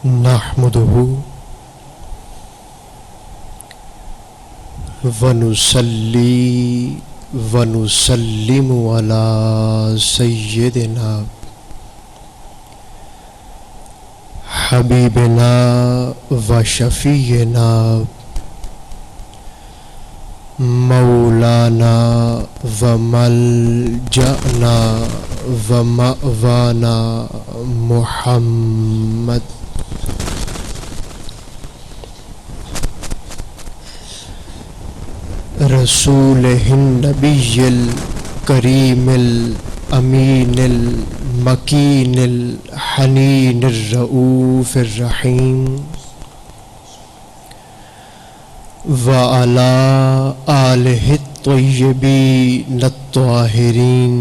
نحمده ونصلي ونسلم على سيدنا حبيبنا وشفينا مولانا وملجأنا ومأوانا محمد رسوله النبي الكريم الأمين المكين الحنين الرؤوف الرحيم وعلى آله الطيبين الطاهرين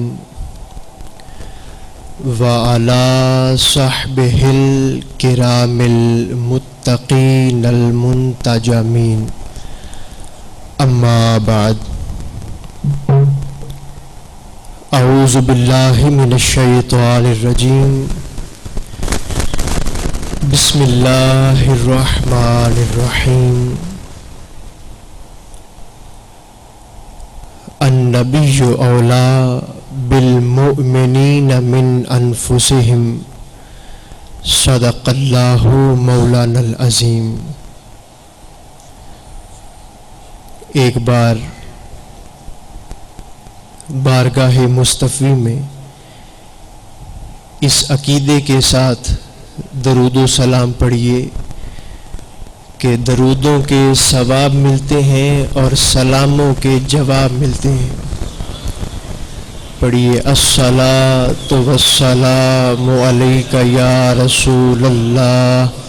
وعلى صحبه الكرام المتقين المنتجمين أما بعد أعوذ بالله من الشيطان الرجيم بسم الله الرحمن الرحيم النبي أولى بالمؤمنين من أنفسهم صدق الله مولانا العظيم. ایک بار بارگاہ مصطفی میں اس عقیدے کے ساتھ درود و سلام پڑھیے کہ درودوں کے ثواب ملتے ہیں اور سلاموں کے جواب ملتے ہیں. پڑھیے الصلاۃ والسلام علیک یا رسول اللہ،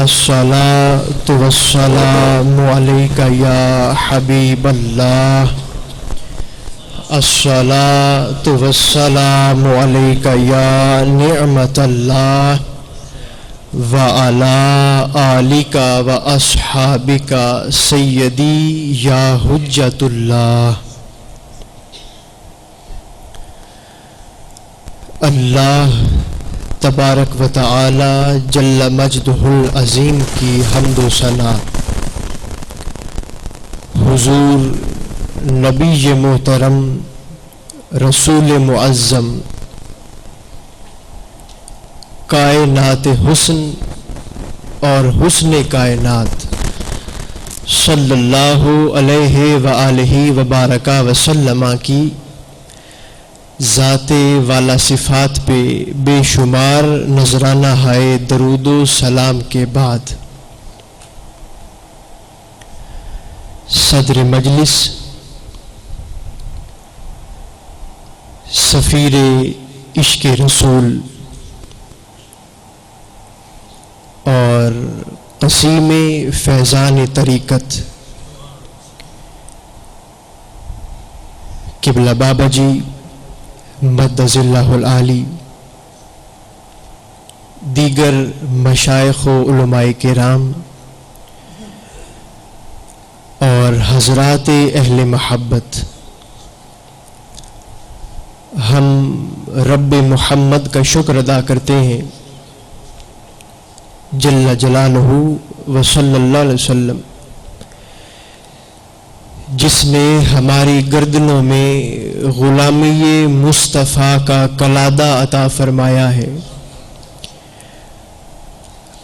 الصلاۃ والسلام علیک یا حبیب اللہ، الصلاۃ والسلام علیک یا نعمت اللہ وعلی آلک واصحابک سیدی یا حجت اللہ. اللہ تبارک و تعالی جل مجدہ العظیم کی حمد و ثنا حضور نبی محترم رسول معظم کائنات حسن اور حسن کائنات صلی اللہ علیہ وآلہ وبارک وسلم کی ذات والا صفات پہ بے شمار نذرانہ ہائے درود و سلام کے بعد صدر مجلس سفیر عشق رسول اور قسیم فیضان طریقت قبلہ بابا جی مدد اللہ العالی، دیگر مشائخ و علماء کرام اور حضرات اہل محبت، ہم رب محمد کا شکر ادا کرتے ہیں جل جلالہ و صلی اللہ علیہ وسلم، جس نے ہماری گردنوں میں غلامی مصطفیٰ کا کلادہ عطا فرمایا ہے،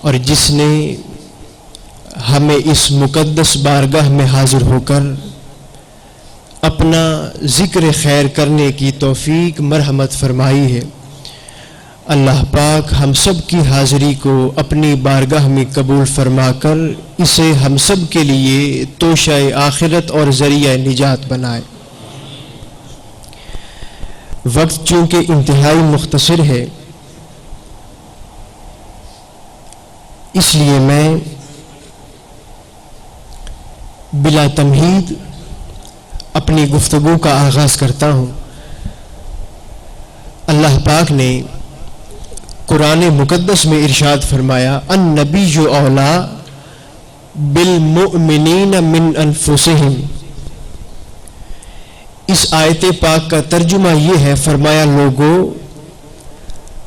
اور جس نے ہمیں اس مقدس بارگاہ میں حاضر ہو کر اپنا ذکر خیر کرنے کی توفیق مرحمت فرمائی ہے. اللہ پاک ہم سب کی حاضری کو اپنی بارگاہ میں قبول فرما کر اسے ہم سب کے لیے توشہ آخرت اور ذریعہ نجات بنائے. وقت چونکہ انتہائی مختصر ہے، اس لیے میں بلا تمہید اپنی گفتگو کا آغاز کرتا ہوں. اللہ پاک نے قرآن مقدس میں ارشاد فرمایا النبی اولا بالمؤمنین من انفسہم. اس آیت پاک کا ترجمہ یہ ہے، فرمایا لوگو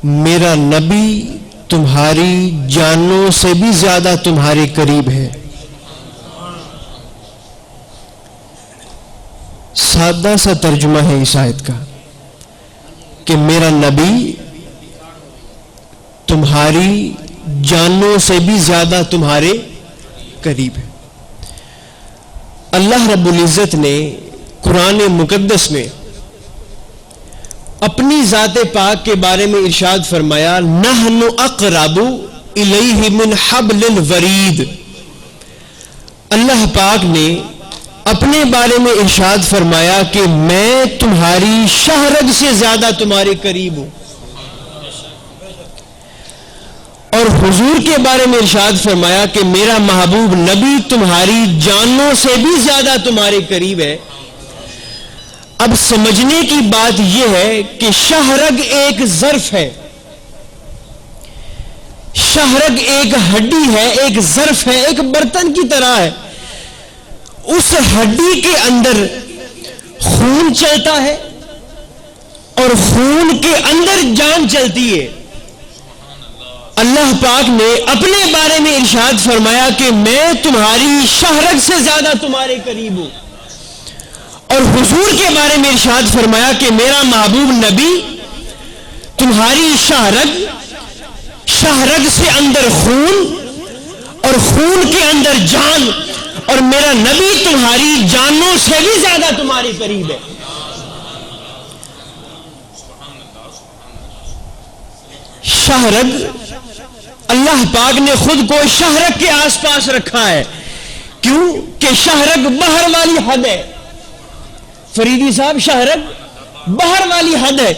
میرا نبی تمہاری جانوں سے بھی زیادہ تمہارے قریب ہے. سادہ سا ترجمہ ہے اس آیت کا کہ میرا نبی تمہاری جانوں سے بھی زیادہ تمہارے قریب ہے. اللہ رب العزت نے قرآن مقدس میں اپنی ذات پاک کے بارے میں ارشاد فرمایا نحن اقرب الیہ من حبل الورید. اللہ پاک نے اپنے بارے میں ارشاد فرمایا کہ میں تمہاری شہرگ سے زیادہ تمہارے قریب ہوں. اور حضور کے بارے میں ارشاد فرمایا کہ میرا محبوب نبی تمہاری جانوں سے بھی زیادہ تمہارے قریب ہے. اب سمجھنے کی بات یہ ہے کہ شہرگ ایک ظرف ہے، شہرگ ایک ہڈی ہے، ایک ظرف ہے، ایک برتن کی طرح ہے. اس ہڈی کے اندر خون چلتا ہے اور خون کے اندر جان چلتی ہے. اللہ پاک نے اپنے بارے میں ارشاد فرمایا کہ میں تمہاری شہرگ سے زیادہ تمہارے قریب ہوں. اور حضور کے بارے میں ارشاد فرمایا کہ میرا محبوب نبی تمہاری شہرگ، شہرگ سے اندر خون اور خون کے اندر جان، اور میرا نبی تمہاری جانوں سے بھی زیادہ تمہارے قریب ہے. شہرگ، اللہ پاک نے خود کو شہرگ کے آس پاس رکھا ہے. کیوں کہ شہرگ بحر والی حد ہے. فریدی صاحب، شہرگ بحر والی حد ہے.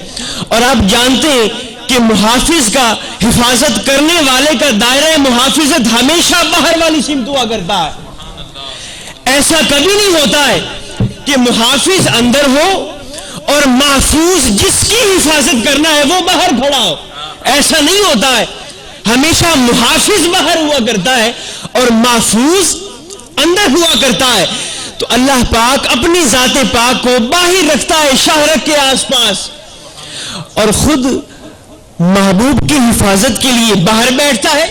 اور آپ جانتے ہیں کہ محافظ کا، حفاظت کرنے والے کا دائرہ محافظت ہمیشہ بحر والی سمت ہوا کرتا ہے. ایسا کبھی نہیں ہوتا ہے کہ محافظ اندر ہو اور محفوظ جس کی حفاظت کرنا ہے وہ باہر کھڑا ہو. ایسا نہیں ہوتا ہے. ہمیشہ محافظ باہر ہوا کرتا ہے اور محفوظ اندر ہوا کرتا ہے. تو اللہ پاک اپنی ذات پاک کو باہر رکھتا ہے شہرگ کے آس پاس، اور خود محبوب کی حفاظت کے لیے باہر بیٹھتا ہے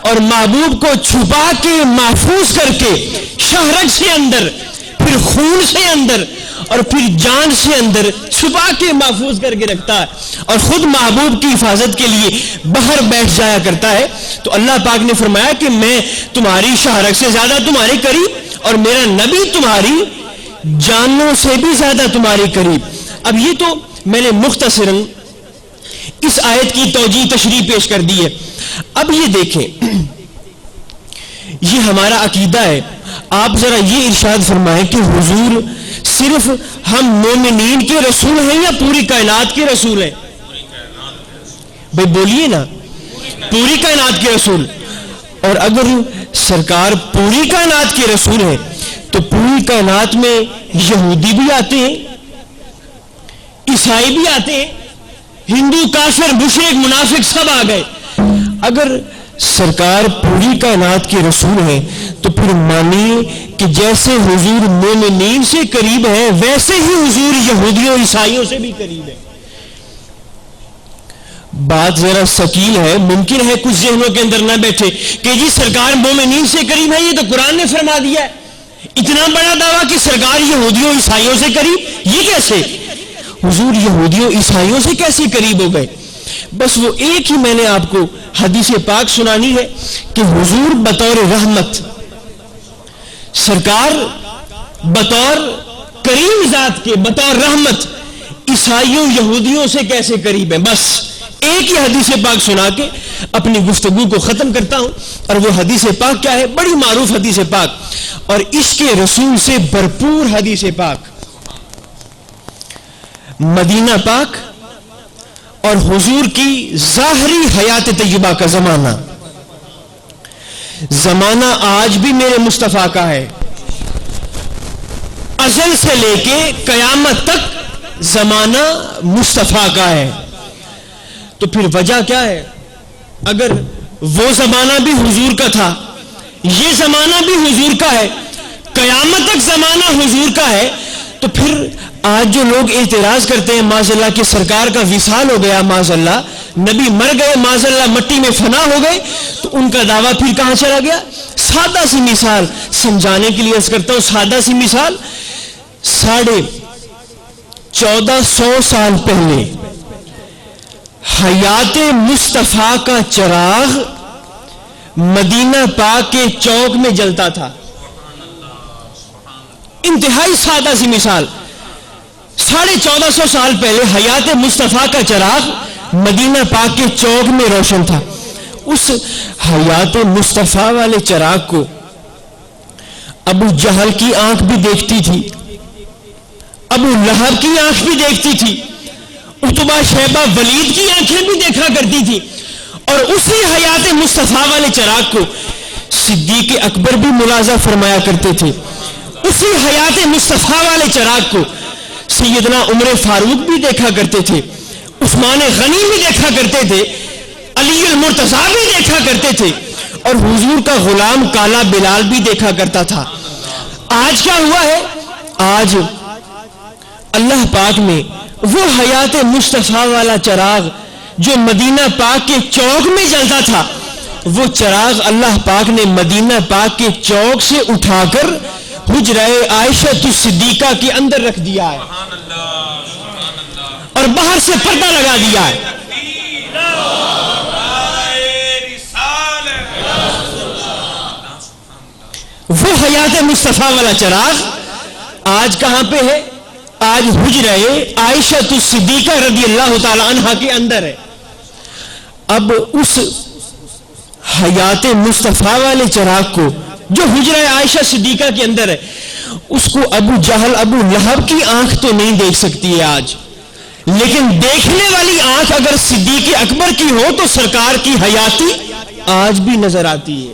اور محبوب کو چھپا کے محفوظ کر کے شہرگ سے اندر، پھر خون سے اندر اور پھر جان سے اندر چھپا کے محفوظ کر کے رکھتا ہے، اور خود محبوب کی حفاظت کے لیے باہر بیٹھ جایا کرتا ہے. تو اللہ پاک نے فرمایا کہ میں تمہاری شہرگ سے زیادہ تمہارے قریب اور میرا نبی تمہاری جانوں سے بھی زیادہ تمہارے قریب. اب یہ تو میں نے مختصراً اس آیت کی توجیہ تشریح پیش کر دی ہے. اب یہ دیکھیں، یہ ہمارا عقیدہ ہے. آپ ذرا یہ ارشاد فرمائیں کہ حضور صرف ہم مومنین کے رسول ہیں یا پوری کائنات کے رسول ہیں؟ بھئی بولیے نا، پوری کائنات کے رسول. اور اگر سرکار پوری کائنات کے رسول ہیں تو پوری کائنات میں یہودی بھی آتے ہیں، عیسائی بھی آتے ہیں، ہندو، کافر، مشرک، منافق سب آ گئے. اگر سرکار پوری کائنات کے رسول ہیں تو پھر مانیے کہ جیسے حضور مومنین سے قریب ہے ویسے ہی حضور یہودیوں عیسائیوں سے بھی قریب ہے. بات ذرا ثقیل ہے، ممکن ہے کچھ ذہنوں کے اندر نہ بیٹھے کہ جی سرکار مومنین سے قریب ہے، یہ تو قرآن نے فرما دیا ہے. اتنا بڑا دعویٰ کہ سرکار یہودیوں عیسائیوں سے قریب، یہ کیسے؟ حضور یہودیوں عیسائیوں سے کیسے قریب ہو گئے؟ بس وہ ایک ہی میں نے آپ کو حدیث پاک سنانی ہے کہ حضور بطور رحمت، سرکار بطور کریم ذات کے، بطور رحمت عیسائیوں یہودیوں سے کیسے قریب ہیں. بس ایک ہی حدیث پاک سنا کے اپنی گفتگو کو ختم کرتا ہوں. اور وہ حدیث پاک کیا ہے؟ بڑی معروف حدیث پاک اور عشق رسول سے بھرپور حدیث پاک. مدینہ پاک اور حضور کی ظاہری حیات طیبہ کا زمانہ آج بھی میرے مصطفیٰ کا ہے. ازل سے لے کے قیامت تک زمانہ مصطفیٰ کا ہے. تو پھر وجہ کیا ہے؟ اگر وہ زمانہ بھی حضور کا تھا، یہ زمانہ بھی حضور کا ہے، قیامت تک زمانہ حضور کا ہے، تو پھر آج جو لوگ اعتراض کرتے ہیں معاذ اللہ کہ سرکار کا وصال ہو گیا، معاذ اللہ، نبی مر گئے معاذ اللہ مٹی میں فنا ہو گئے تو ان کا دعویٰ پھر کہاں چلا گیا؟ سادہ سی مثال سمجھانے کے لیے عرض کرتا ہوں، سادہ سی مثال 1450 سال پہلے حیات مصطفیٰ کا چراغ مدینہ پاک کے چوک میں جلتا تھا. انتہائی سادہ سی مثال، 1450 سال پہلے حیات مصطفیٰ کا چراغ مدینہ پاک کے چوک میں روشن تھا. اس حیات مصطفیٰ والے چراغ کو ابو جہل کی آنکھ بھی دیکھتی تھی، ابو لہب کی آنکھ بھی دیکھتی تھی، عتبہ شیبہ ولید کی آنکھیں بھی دیکھا کرتی تھی. اور اسی حیات مصطفیٰ والے چراغ کو صدیق اکبر بھی ملاحظہ فرمایا کرتے تھے. اسی حیات مصطفیٰ والے چراغ کو سیدنا عمر فاروق بھی دیکھا کرتے تھے، عثمان غنی بھی دیکھا کرتے تھے، علی المرتضیٰ بھی دیکھا کرتے تھے، اور حضور کا غلام کالا بلال بھی دیکھا کرتا تھا. آج کیا ہوا ہے؟ آج اللہ پاک نے وہ حیات مصطفیٰ والا چراغ جو مدینہ پاک کے چوک میں جلتا تھا، وہ چراغ اللہ پاک نے مدینہ پاک کے چوک سے اٹھا کر حجرہ عائشہ صدیقہ کے اندر رکھ دیا ہے اور باہر سے پردہ لگا دیا ہے. وہ حیات مصطفیٰ والا چراغ آج کہاں پہ ہے؟ آج حجرہ عائشہ صدیقہ رضی اللہ تعالی عنہا کے اندر ہے. اب اس حیات مصطفیٰ والے چراغ کو جو حجرہ عائشہ صدیقہ کے اندر ہے، اس کو ابو جہل ابو لہب کی آنکھ تو نہیں دیکھ سکتی ہے آج، لیکن دیکھنے والی آنکھ اگر صدیق اکبر کی ہو تو سرکار کی حیاتی آج بھی نظر آتی ہے.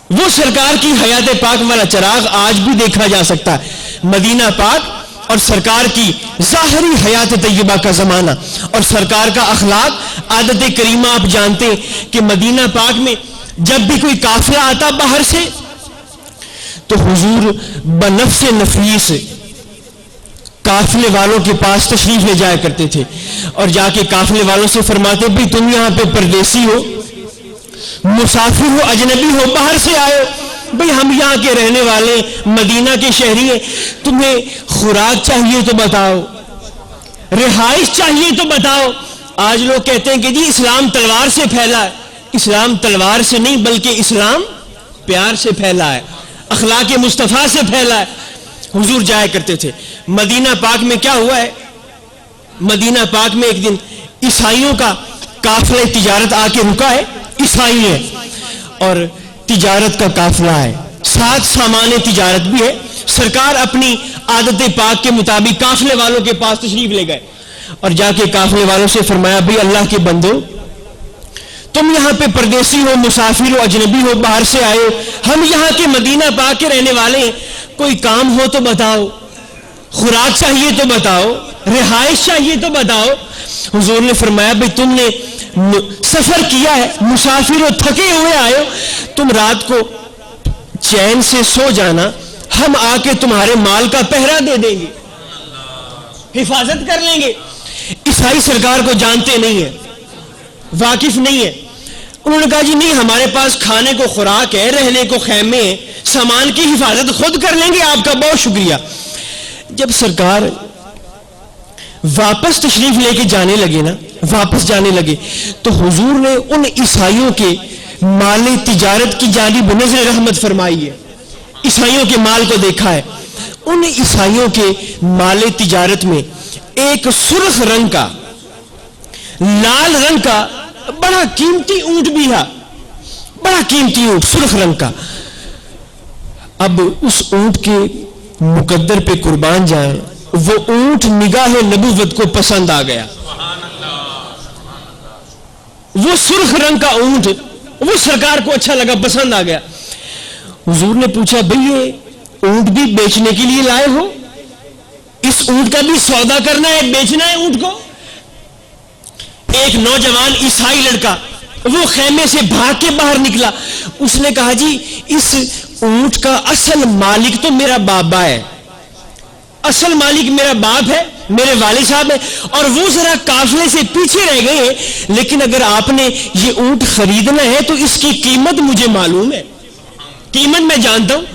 وہ سرکار کی حیات پاک والا چراغ آج بھی دیکھا جا سکتا ہے. مدینہ پاک اور سرکار کی ظاہری حیات طیبہ کا زمانہ اور سرکار کا اخلاق، عادت کریمہ آپ جانتے ہیں کہ مدینہ پاک میں جب بھی کوئی قافلہ آتا باہر سے تو حضور بنفس نفیس قافلے والوں کے پاس تشریف لے جایا کرتے تھے اور جا کے قافلے والوں سے فرماتے بھئی تم یہاں پہ پردیسی ہو، مسافر ہو، اجنبی ہو، باہر سے آئے ہو، بھئی ہم یہاں کے رہنے والے مدینہ کے شہری ہیں، تمہیں خوراک چاہیے تو بتاؤ، رہائش چاہیے تو بتاؤ. آج لوگ کہتے ہیں کہ جی اسلام تلوار سے پھیلا ہے. اسلام تلوار سے نہیں بلکہ اسلام پیار سے پھیلا ہے، اخلاق مصطفیٰ سے پھیلا ہے. حضور جایا کرتے تھے. مدینہ پاک میں کیا ہوا ہے؟ مدینہ پاک میں ایک دن عیسائیوں کا قافلہ تجارت آ کے رکا ہے، عیسائی ہے اور تجارت کا قافلہ ہے، ساتھ سامان تجارت بھی ہے. سرکار اپنی عادت پاک کے مطابق قافلے والوں کے پاس تشریف لے گئے اور جا کے قافلے والوں سے فرمایا بھئی اللہ کے بندو، تم یہاں پہ پردیسی ہو، مسافر ہو، اجنبی ہو، باہر سے آئے ہو، ہم یہاں کے مدینہ پاک کے رہنے والے ہیں، کوئی کام ہو تو بتاؤ، خوراک چاہیے تو بتاؤ، رہائش چاہیے تو بتاؤ. حضور نے فرمایا بھئی تم نے سفر کیا ہے، مسافر ہو، تھکے ہوئے آئے ہو، تم رات کو چین سے سو جانا، ہم آ کے تمہارے مال کا پہرا دے دیں گے، حفاظت کر لیں گے. عیسائی سرکار کو جانتے نہیں ہیں، واقف نہیں ہے. انہوں نے کہا جی نہیں، ہمارے پاس کھانے کو خوراک ہے، رہنے کو خیمے ہیں، سامان کی حفاظت خود کر لیں گے، آپ کا بہت شکریہ. جب سرکار واپس تشریف لے کے جانے لگے نا، واپس جانے لگے تو حضور نے ان عیسائیوں کے مال تجارت کی جانب نظر رحمت فرمائی ہے. عیسائیوں کے مال کو دیکھا ہے. ان عیسائیوں کے مال تجارت میں ایک سرخ رنگ کا، لال رنگ کا بڑا قیمتی اونٹ بھی ہے، بڑا قیمتی اونٹ سرخ رنگ کا. اب اس اونٹ کے مقدر پہ قربان جائیں، وہ اونٹ نگاہ نبوت کو پسند آ گیا. وہ سرخ رنگ کا اونٹ وہ سرکار کو اچھا لگا، پسند آ گیا. حضور نے پوچھا بھئی یہ اونٹ بھی بیچنے کے لیے لائے ہو؟ اس اونٹ کا بھی سودا کرنا ہے، بیچنا ہے اونٹ کو؟ ایک نوجوان عیسائی لڑکا وہ خیمے سے بھاگ کے باہر نکلا. اس نے کہا جی اس اونٹ کا اصل مالک تو میرا بابا ہے، اصل مالک میرا باپ ہے، میرے والد صاحب ہیں اور وہ ذرا قافلے سے پیچھے رہ گئے ہیں، لیکن اگر آپ نے یہ اونٹ خریدنا ہے تو اس کی قیمت مجھے معلوم ہے، قیمت میں جانتا ہوں۔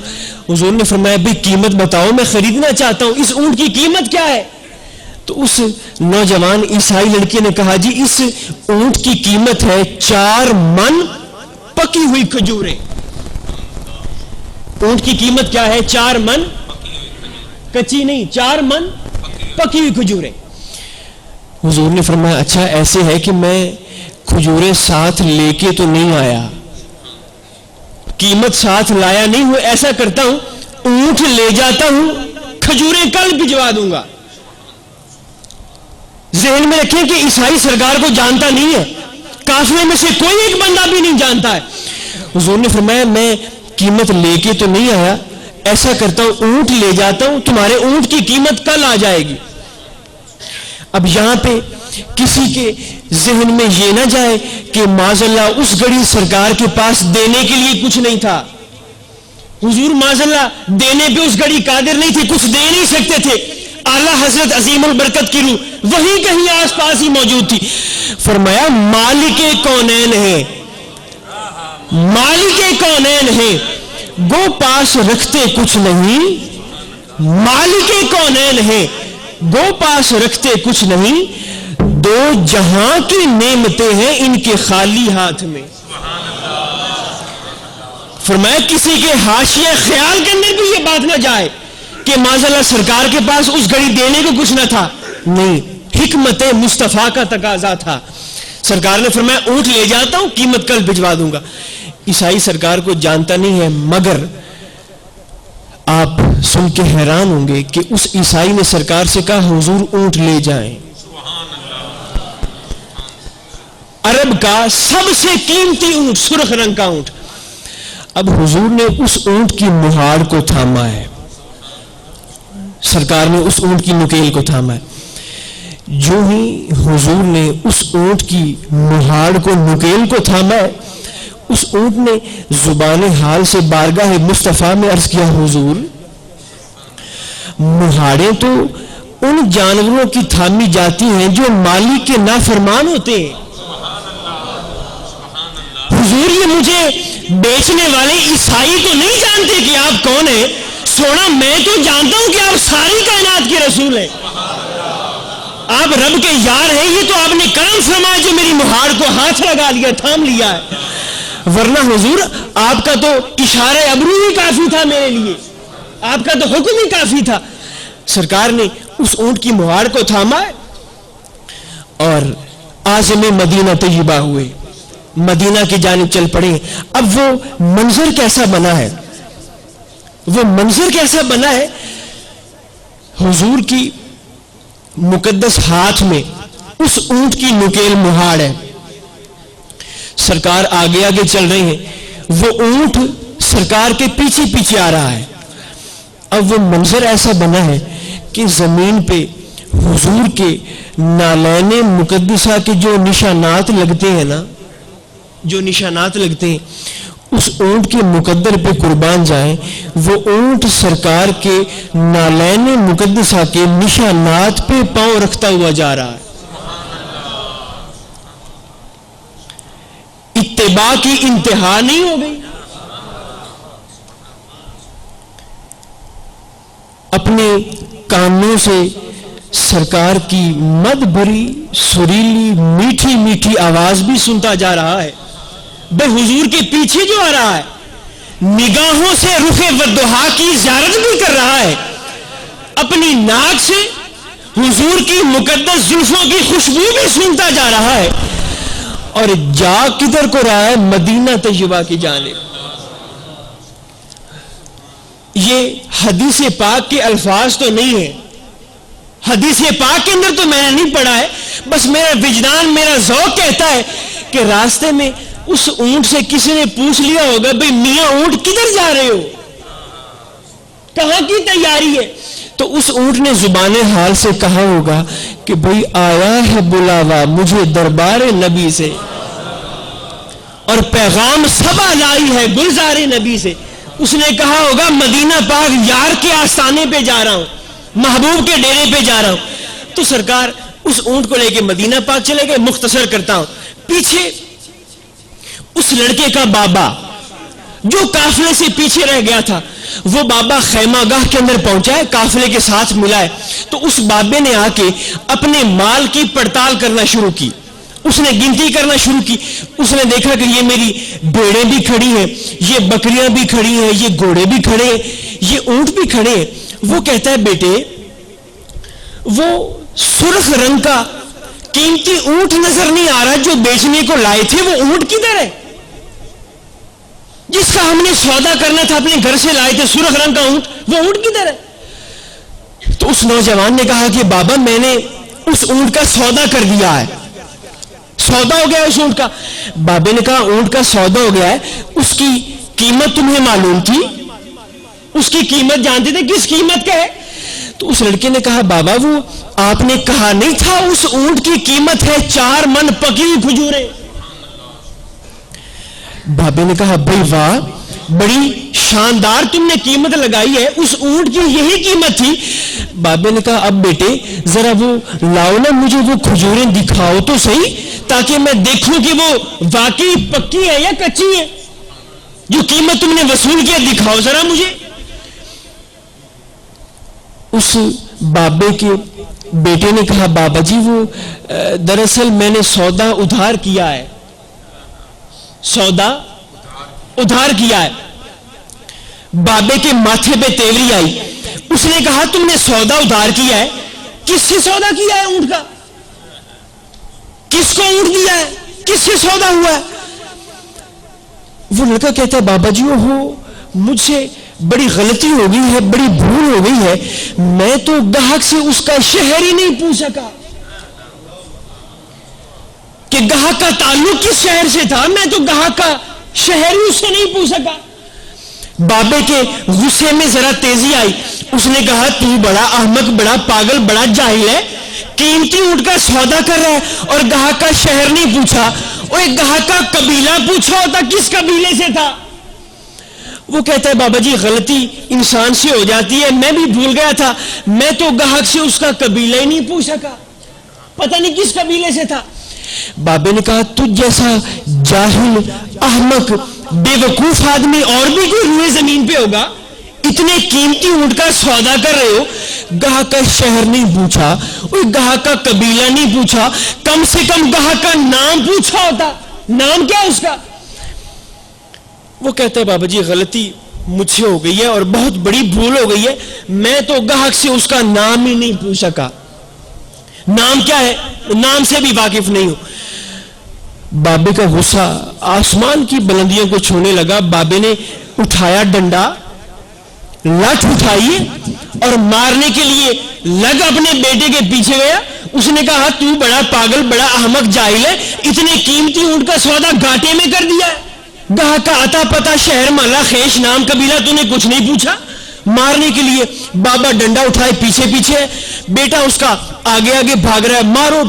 حضور نے فرمایا بھئی قیمت بتاؤ، میں خریدنا چاہتا ہوں، اس اونٹ کی قیمت کیا ہے؟ تو اس نوجوان عیسائی لڑکے نے کہا جی اس اونٹ کی قیمت ہے 4 من پکی ہوئی کھجوریں۔ اونٹ کی قیمت کیا ہے؟ 4 من کچی نہیں، 4 من پکی ہوئی کھجوریں۔ حضور نے فرمایا اچھا ایسے ہے کہ میں کھجوریں ساتھ لے کے تو نہیں آیا، قیمت ساتھ لایا نہیں ہوں، ایسا کرتا ہوں اونٹ لے جاتا ہوں، کھجوریں کل بھجوا دوں گا۔ ذہن میں رکھیں کہ عیسائی سرکار کو جانتا نہیں ہے، قافلے میں سے کوئی ایک بندہ بھی نہیں جانتا ہے۔ حضور نے فرمایا میں قیمت لے کے تو نہیں آیا، ایسا کرتا ہوں اونٹ لے جاتا ہوں، تمہارے اونٹ کی قیمت کل آ جائے گی۔ اب یہاں پہ کسی کے ذہن میں یہ نہ جائے کہ معاذ اللہ اس گھڑی سرکار کے پاس دینے کے لیے کچھ نہیں تھا، حضور معاذ اللہ دینے پہ اس گھڑی قادر نہیں تھے، کچھ دے نہیں سکتے تھے، اعلیٰ حضرت عظیم البرکت کی روح وہی کہیں آس پاس ہی موجود تھی۔ فرمایا مالک کونین ہے، مالک کونین ہے، گو پاس رکھتے کچھ نہیں، مالک کونین ہے، گو پاس رکھتے کچھ نہیں، 2 جہاں کی نعمتیں ہیں ان کے خالی ہاتھ میں۔ فرمایا کسی کے حاشیے خیال کرنے بھی یہ بات نہ جائے کہ معاذ اللہ سرکار کے پاس اس گھڑی دینے کو کچھ نہ تھا، نہیں، حکمت مصطفیٰ کا تقاضا تھا۔ سرکار نے فرمایا اونٹ لے جاتا ہوں، قیمت کل بھجوا دوں گا۔ عیسائی سرکار کو جانتا نہیں ہے، مگر آپ سن کے حیران ہوں گے کہ اس عیسائی نے سرکار سے کہا حضور اونٹ لے جائیں، عرب کا سب سے قیمتی اونٹ، سرخ رنگ کا اونٹ۔ اب حضور نے اس اونٹ کی مہاڑ کو تھاما ہے، سرکار نے اس اونٹ کی نکیل کو تھاما ہے۔ جو ہی حضور نے اس اونٹ کی مہاڑ کو، نکیل کو تھاما ہے، اس اونٹ نے زبان حال سے بارگاہ مصطفیٰ میں عرض کیا حضور مہاڑیں تو ان جانوروں کی تھامی جاتی ہیں جو مالک کے نافرمان ہوتے ہیں، حضور یہ مجھے بیچنے والے عیسائی تو نہیں جانتے کہ آپ کون ہیں، سونا میں تو جانتا ہوں کہ آپ ساری کائنات کے رسول ہیں، آپ رب کے یار ہیں، یہ تو آپ نے کرم فرمایا جو میری مہاڑ کو ہاتھ لگا لیا، تھام لیا ہے، ورنہ حضور آپ کا تو اشارہ ابرو ہی کافی تھا میرے لیے، آپ کا تو حکم ہی کافی تھا۔ سرکار نے اس اونٹ کی مہاڑ کو تھاما ہے اور عازم مدینہ طیبہ ہوئے، مدینہ کی جانب چل پڑے۔ اب وہ منظر کیسا بنا ہے، وہ منظر کیسا بنا ہے، حضور کی مقدس ہاتھ میں اس اونٹ کی نکیل مہاڑ ہے، سرکار آگے آگے چل رہے ہیں، وہ اونٹ سرکار کے پیچھے پیچھے آ رہا ہے۔ اب وہ منظر ایسا بنا ہے کہ زمین پہ حضور کے نالین مقدسہ کے جو نشانات لگتے ہیں نا، جو نشانات لگتے ہیں، اس اونٹ کے مقدر پہ قربان جائیں، وہ اونٹ سرکار کے نالین مقدسہ کے نشانات پہ پاؤں رکھتا ہوا جا رہا ہے۔ اتباع کی انتہا نہیں ہو گئی، اپنے کانوں سے سرکار کی مد بھری سریلی میٹھی میٹھی آواز بھی سنتا جا رہا ہے، بے حضور کے پیچھے جو آ رہا ہے نگاہوں سے رخ ودہا کی زیارت بھی کر رہا ہے، اپنی ناک سے حضور کی مقدس زلفوں کی خوشبو بھی سنتا جا رہا ہے، اور جا کدھر کو رہا ہے؟ مدینہ طیبہ کی جانب۔ یہ حدیث پاک کے الفاظ تو نہیں ہیں، حدیث پاک کے اندر تو میں نے نہیں پڑھا ہے، بس میرا وجدان، میرا ذوق کہتا ہے کہ راستے میں اس اونٹ سے کسی نے پوچھ لیا ہوگا بھئی میاں اونٹ کدھر جا رہے ہو، کہاں کی تیاری ہے؟ تو اس اونٹ نے زبان حال سے کہا ہوگا کہ بھئی آیا ہے بلاوا مجھے دربار نبی سے، اور پیغام صبا لائی ہے گلزار نبی سے۔ اس نے کہا ہوگا مدینہ پاک یار کے آستانے پہ جا رہا ہوں، محبوب کے ڈیرے پہ جا رہا ہوں۔ تو سرکار اس اونٹ کو لے کے مدینہ پاک چلے گئے. مختصر کرتا ہوں, پیچھے اس لڑکے کا بابا جو قافلے سے پیچھے رہ گیا تھا, وہ بابا خیمہ گاہ کے اندر پہنچا ہے, قافلے کے ساتھ ملا ہے. تو اس بابے نے آ کے اپنے مال کی پڑتال کرنا شروع کی, اس نے گنتی کرنا شروع کی. اس نے دیکھا کہ یہ میری بھیڑیں بھی کھڑی ہیں, یہ بکریاں بھی کھڑی ہیں, یہ گھوڑے بھی کھڑے ہیں, یہ اونٹ بھی کھڑے ہیں. وہ کہتا ہے بیٹے, وہ سرخ رنگ کا قیمتی اونٹ نظر نہیں آ رہا جو بیچنے کو لائے تھے, وہ اونٹ کدھر ہے جس کا ہم نے سودا کرنا تھا, اپنے گھر سے لائے تھے سرخ رنگ کا اونٹ, وہ اونٹ کدھر ہے؟ تو اس نوجوان نے کہا کہ بابا میں نے اس اونٹ کا سودا کر دیا ہے, سودا ہو گیا اس اونٹ کا. بابے نے کہا اونٹ کا سودا ہو گیا ہے, اس کی قیمت تمہیں معلوم تھی؟ اس کی قیمت جانتے تھے کس قیمت کا ہے؟ تو اس لڑکے نے کہا بابا وہ آپ نے کہا نہیں تھا اس اونٹ کی قیمت ہے 4 من پکی ہوئی کھجوریں. بابے نے کہا بھائی واہ, بڑی شاندار تم نے قیمت لگائی ہے, اس اونٹ کی یہی قیمت تھی. بابے نے کہا اب بیٹے ذرا وہ لاؤ نا, مجھے وہ کھجوریں دکھاؤ تو صحیح, تاکہ میں دیکھوں کہ وہ واقعی پکی ہے یا کچی ہے. جو قیمت تم نے وصول کیا دکھاؤ ذرا مجھے. اس بابے کے بیٹے نے کہا بابا جی وہ دراصل میں نے سودا ادھار کیا ہے, سودا ادھار کیا ہے. بابے کے ماتھے پہ تیوری آئی. اس نے کہا تم نے سودا ادھار کیا ہے, کس سے سودا کیا ہے اونٹ کا؟ کس کو اونٹ دیا ہے؟ کس سے سودا ہوا ہے؟ وہ لڑکا کہتا ہے بابا جی وہ مجھ سے بڑی غلطی ہو گئی ہے, بڑی بھول ہو گئی ہے, میں تو گاہک سے اس کا شہر ہی نہیں پوچھ سکا کہ گاہک کا تعلق کس شہر سے تھا, میں تو گاہک کا شہر ہی اس سے نہیں پوچھ سکا. بابے کے غصے میں ذرا تیزی آئی. اس نے کہا تو بڑا احمق, بڑا پاگل, بڑا جاہل ہے, قیمتی اونٹ کا سودا کر رہا ہے اور گاہک کا شہر نہیں پوچھا. اور ایک گاہک کا قبیلہ پوچھا ہوتا کس قبیلے سے تھا. وہ کہتا ہے بابا جی غلطی انسان سے ہو جاتی ہے, میں بھی بھول گیا تھا, میں تو گاہک سے اس کا قبیلہ ہی نہیں پوچھ سکا, پتہ نہیں کس قبیلے سے تھا. بابے نے کہا تجھ جیسا جاہل, احمق, بے وقوف آدمی اور بھی کوئی روئے زمین پہ ہوگا, اتنے قیمتی اونٹ کا سودا کر رہے ہو, گاہک کا شہر نہیں پوچھا, اور گاہک کا قبیلہ نہیں پوچھا, کم سے کم گاہک کا نام پوچھا ہوتا, نام کیا اس کا؟ وہ کہتا ہے بابا جی غلطی مجھ سے ہو گئی ہے اور بہت بڑی بھول ہو گئی ہے, میں تو گاہک سے اس کا نام ہی نہیں پوچھ سکا. نام کیا ہے؟ نام سے بھی واقف نہیں ہوں. بابے کا غصہ آسمان کی بلندیوں کو چھونے لگا. بابے نے اٹھایا ڈنڈا, لٹ اٹھائی اور مارنے کے لیے لگ اپنے بیٹے کے پیچھے گیا. اس نے کہا تو بڑا پاگل, بڑا احمق, جاہل ہے, اتنے قیمتی اونٹ کا سودا گھاٹے میں کر دیا ہے, گاہک کا عطا پتا, شہر, محلہ, خیش, نام, قبیلہ تو نے کچھ نہیں پوچھا. مارنے کے لیے بابا ڈنڈا اٹھائے پیچھے پیچھے, بیٹا اس کا آگے آگے بھاگ رہا ہے. مارو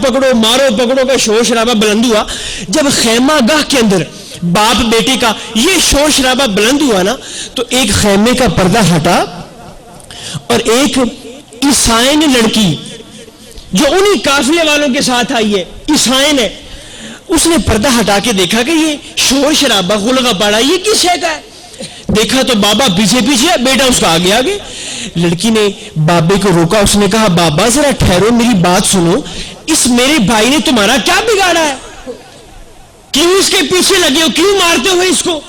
پکڑو کا شور شرابہ بلند ہوا. جب خیمہ گاہ کے اندر باپ بیٹے کا یہ شور شرابہ بلند ہوا نا, تو ایک خیمے کا پردہ ہٹا اور ایک عیسائن لڑکی جو انہی قافلے والوں کے ساتھ آئی ہے, عیسائن ہے, اس نے پردہ ہٹا کے دیکھا کہ یہ شور شرابہ غلغہ پڑا, یہ کس شے کا ہے؟ دیکھا تو بابا پیچھے پیچھے, بیٹا اس کا آگے آگے. لڑکی نے بابے کو روکا. اس نے کہا بابا ذرا ٹھہرو, میری بات سنو, اس میرے بھائی نے تمہارا کیا بگاڑا ہے, کیوں اس کے پیچھے لگے ہو, کیوں مارتے ہو اس کو؟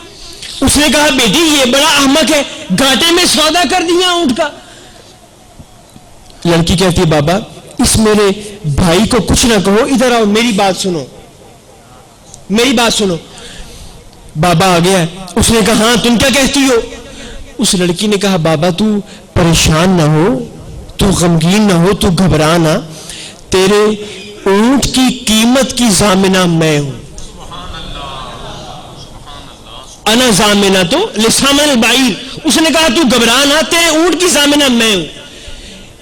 اس نے کہا بیٹی یہ بڑا احمق ہے, گھاٹے میں سودا کر دیا اونٹ کا. لڑکی کہتی بابا اس میرے بھائی کو کچھ نہ کہو, ادھر آؤ, میری بات سنو, میری بات سنو. بابا آ گیا. اس نے کہا ہاں تم کیا کہتی ہو؟ اس لڑکی نے کہا بابا تو پریشان نہ ہو, تو غمگین نہ ہو, تو گھبرا نہ, تیرے اونٹ کی قیمت کی ضامنہ میں ہوں. انا ضامنہ تو لثمن البعیر. اس نے کہا تو گھبرا نہ, تیرے اونٹ کی ضامنہ میں ہوں.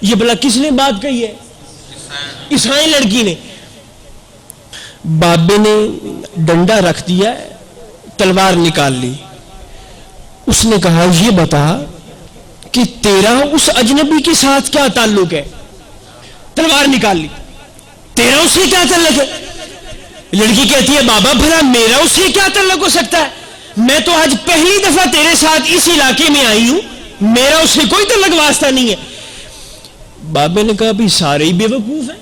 یہ بلا کس نے بات کہی ہے؟ عیسائی لڑکی نے. بابے نے ڈنڈا رکھ دیا, تلوار نکال لی. اس نے کہا یہ بتا کہ تیرا اس اجنبی کے ساتھ کیا تعلق ہے؟ تلوار نکال لی. تیرا اس سے کیا تعلق ہے؟ لڑکی کہتی ہے بابا بھلا میرا اس سے کیا تعلق ہو سکتا ہے؟ میں تو آج پہلی دفعہ تیرے ساتھ اس علاقے میں آئی ہوں, میرا اس سے کوئی تعلق واسطہ نہیں ہے. بابے نے کہا بھی سارے ہی بے وقوف ہیں,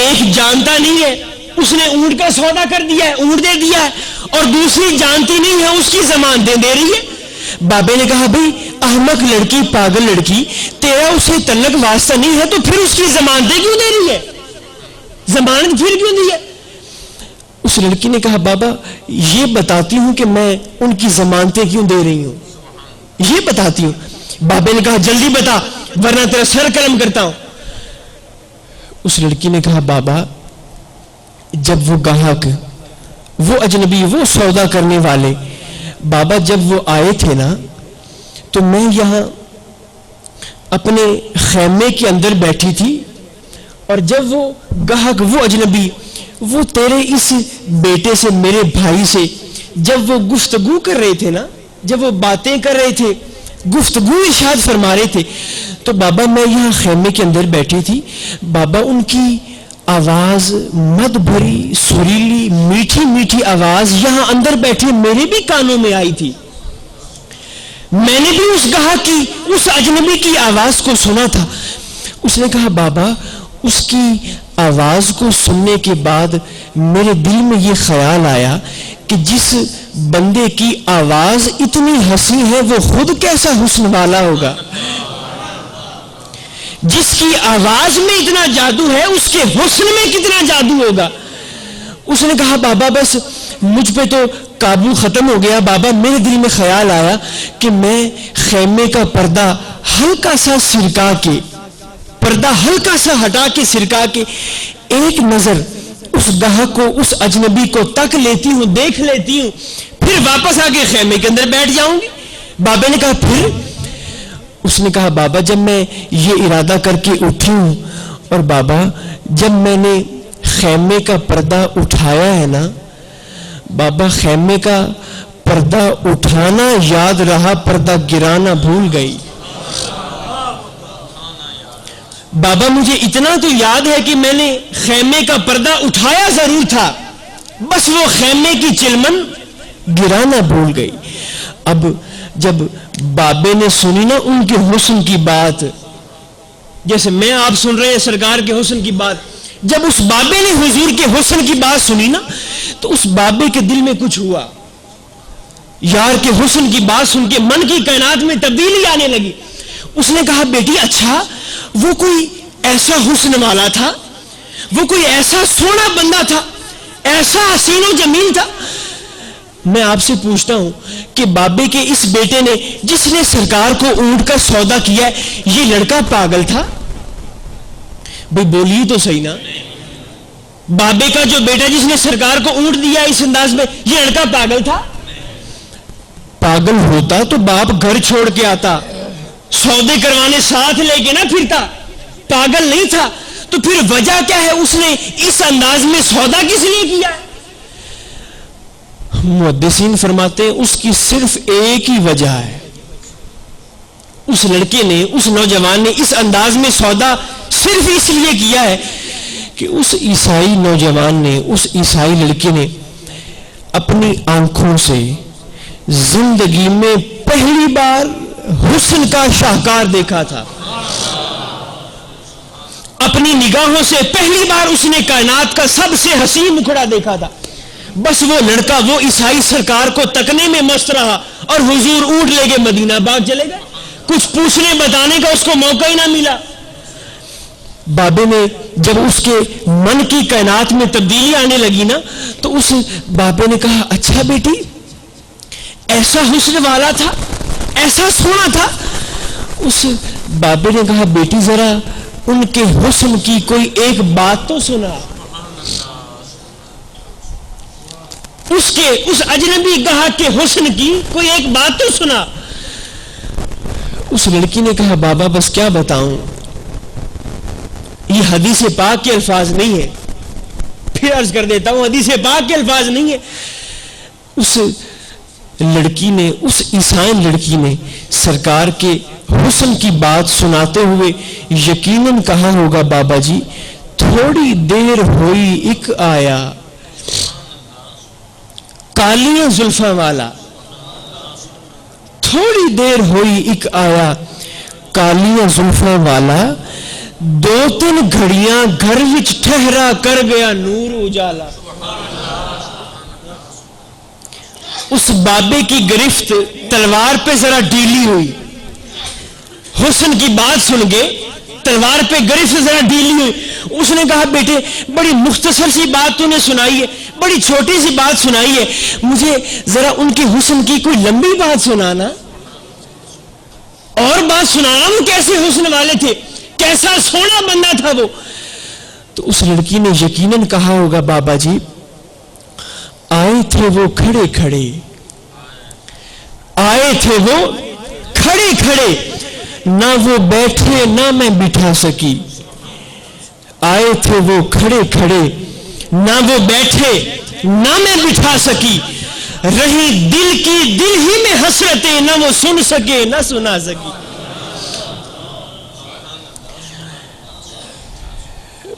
ایک جانتا نہیں ہے اس نے اونٹ کا سودا کر دیا ہے, اونٹ دے دیا ہے, اور دوسری جانتی نہیں ہے اس کی ضمانت دے رہی ہے. بابے نے کہا بھئی احمق لڑکی, پاگل لڑکی, تیرا اس سے تعلق واسطہ نہیں ہے تو پھر اس کی ضمانتیں کیوں دے رہی ہے؟ ضمانت پھر کیوں دی ہے؟ اس لڑکی نے کہا بابا یہ بتاتی ہوں کہ میں ان کی ضمانتیں کیوں دے رہی ہوں, یہ بتاتی ہوں. بابے نے کہا جلدی بتا ورنہ تیرا سر قلم کرتا ہوں. اس لڑکی نے کہا بابا جب وہ گاہک, وہ اجنبی, وہ سودا کرنے والے, بابا جب وہ آئے تھے نا تو میں یہاں اپنے خیمے کے اندر بیٹھی تھی, اور جب وہ گاہک, وہ اجنبی, وہ تیرے اس بیٹے سے, میرے بھائی سے جب وہ گفتگو کر رہے تھے نا, جب وہ باتیں کر رہے تھے, گفتگو ارشاد فرما رہے تھے, تو بابا میں یہاں خیمے کے اندر بیٹھی تھی. بابا ان کی آواز مد بھری, سریلی, میٹھی میٹھی آواز یہاں اندر بیٹھے میرے بھی کانوں میں آئی تھی. میں نے بھی اس گاہک کی, اس اجنبی کی آواز کو سنا تھا. اس نے کہا بابا اس کی آواز کو سننے کے بعد میرے دل میں یہ خیال آیا کہ جس بندے کی آواز اتنی حسین ہے وہ خود کیسا حسن والا ہوگا, جس کی آواز میں اتنا جادو ہے اس کے حسن میں کتنا جادو ہوگا. اس نے کہا بابا بس مجھ پہ تو قابو ختم ہو گیا. بابا میرے دل میں خیال آیا کہ میں خیمے کا پردہ ہلکا سا سرکا کے, پردہ ہلکا سا ہٹا کے سرکا کے ایک نظر اس گاہک کو, اس اجنبی کو تک لیتی ہوں, دیکھ لیتی ہوں, پھر واپس آ کے خیمے کے اندر بیٹھ جاؤں گی. بابے نے کہا پھر؟ اس نے کہا بابا جب میں یہ ارادہ کر کے اٹھی ہوں, اور بابا جب میں نے خیمے کا پردہ اٹھایا ہے نا, بابا خیمے کا پردہ اٹھانا یاد رہا, پردہ گرانا بھول گئی. بابا مجھے اتنا تو یاد ہے کہ میں نے خیمے کا پردہ اٹھایا ضرور تھا, بس وہ خیمے کی چلمن گرانا بھول گئی. اب جب بابے نے سنی نا ان کے حسن کی بات, جیسے میں آپ سن رہے ہیں سرکار کے حسن کی بات, جب اس بابے نے حضور کے حسن کی بات سنی نا تو اس بابے کے دل میں کچھ ہوا. یار کے حسن کی بات سن کے من کی کائنات میں تبدیلی آنے لگی. اس نے کہا بیٹی اچھا وہ کوئی ایسا حسن والا تھا, وہ کوئی ایسا سونا بندہ تھا, ایسا حسین و جمیل تھا. میں آپ سے پوچھتا ہوں کہ بابے کے اس بیٹے نے جس نے سرکار کو اونٹ کا سودا کیا ہے, یہ لڑکا پاگل تھا؟ بھئی بولیے تو صحیح نا. بابے کا جو بیٹا جس نے سرکار کو اونٹ دیا اس انداز میں, یہ لڑکا پاگل تھا؟ پاگل ہوتا تو باپ گھر چھوڑ کے آتا, سودے کروانے ساتھ لے کے نہ پھرتا. پاگل نہیں تھا تو پھر وجہ کیا ہے اس نے اس انداز میں سودا کس لیے کیا؟ محدثین فرماتے ہیں اس کی صرف ایک ہی وجہ ہے. اس لڑکے نے, اس نوجوان نے اس انداز میں سودا صرف اس لیے کیا ہے کہ اس عیسائی نوجوان نے, اس عیسائی لڑکے نے اپنی آنکھوں سے زندگی میں پہلی بار حسن کا شاہکار دیکھا تھا. اپنی نگاہوں سے پہلی بار اس نے کائنات کا سب سے حسین مکھڑا دیکھا تھا. بس وہ لڑکا, وہ عیسائی سرکار کو تکنے میں مست رہا, اور حضور اونٹ لے کے مدینہ باغ چلے گئے. کچھ پوچھنے بتانے کا اس کو موقع ہی نہ ملا. بابے نے جب اس کے من کی کائنات میں تبدیلی آنے لگی نا تو اس بابے نے کہا اچھا بیٹی ایسا حسن والا تھا, ایسا سونا تھا. اس بابے نے کہا بیٹی ذرا ان کے حسن کی کوئی ایک بات تو سنا. اس اجنبی گاہک کے حسن کی کوئی ایک بات تو سنا. اس لڑکی نے کہا بابا بس کیا بتاؤں, یہ حدیث پاک کے الفاظ نہیں ہے. پھر عرض کر دیتا ہوں حدیث پاک کے الفاظ نہیں ہے. اس لڑکی نے, اس عیسائی لڑکی نے سرکار کے حسن کی بات سناتے ہوئے یقیناً کہا ہوگا بابا جی تھوڑی دیر ہوئی ایک آیا کالیاں زلفاں والا، تھوڑی دیر ہوئی ایک آیا کالیاں زلفاں والا، دو تین گھڑیاں گھر وچ ٹھہرا کر گیا نور اجالا۔ اس بابے کی گرفت تلوار پہ ذرا ڈھیلی ہوئی، حسن کی بات سن کے تلوار پہ گرفت ذرا ڈھیلی ہوئی۔ اس نے کہا بیٹے بڑی مختصر سی بات تو نے سنائی ہے، بڑی چھوٹی سی بات سنائی ہے، مجھے ذرا ان کے حسن کی کوئی لمبی بات سنانا، اور بات سنانا، وہ کیسے حسن والے تھے، کیسا سونا بندہ تھا وہ۔ تو اس لڑکی نے یقیناً کہا ہوگا بابا جی آئے تھے وہ کھڑے کھڑے، آئے تھے وہ کھڑے کھڑے، نہ وہ بیٹھے نہ میں بٹھا سکی، آئے تھے وہ کھڑے کھڑے نہ وہ بیٹھے نہ میں بٹھا سکی، رہی دل کی دل ہی میں حسرتیں، نہ وہ سن سکے نہ سنا سکی۔